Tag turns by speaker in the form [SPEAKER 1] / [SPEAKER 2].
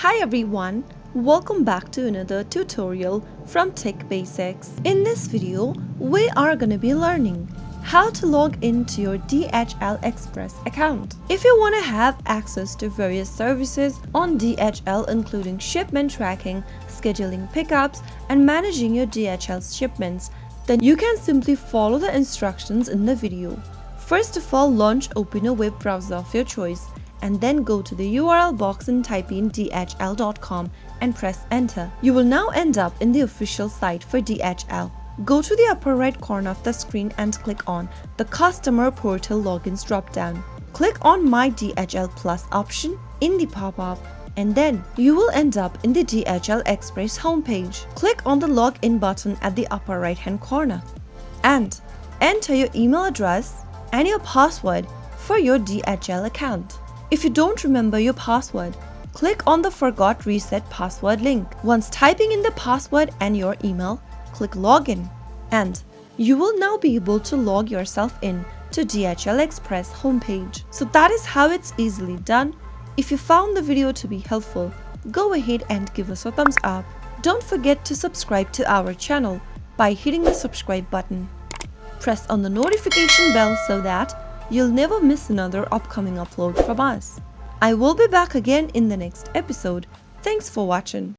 [SPEAKER 1] Hi everyone, welcome back to another tutorial from Tech Basics. In this video, we are going to be learning how to log into your DHL Express account. If you want to have access to various services on DHL including shipment tracking, scheduling pickups, and managing your DHL shipments, then you can simply follow the instructions in the video. First of all, open a web browser of your choice and then go to the URL box and type in dhl.com and press enter. You will now end up in the official site for DHL. Go to the upper right corner of the screen and click on the Customer Portal Logins drop-down. Click on My DHL Plus option in the pop-up and then you will end up in the DHL Express homepage. Click on the Login button at the upper right-hand corner and enter your email address and your password for your DHL account. If you don't remember your password, click on the Forgot Reset Password link. Once typing in the password and your email, click Login and you will now be able to log yourself in to DHL Express homepage. So that is how it's easily done. If you found the video to be helpful, go ahead and give us a thumbs up. Don't forget to subscribe to our channel by hitting the subscribe button. Press on the notification bell so that you'll never miss another upcoming upload from us. I will be back again in the next episode. Thanks for watching.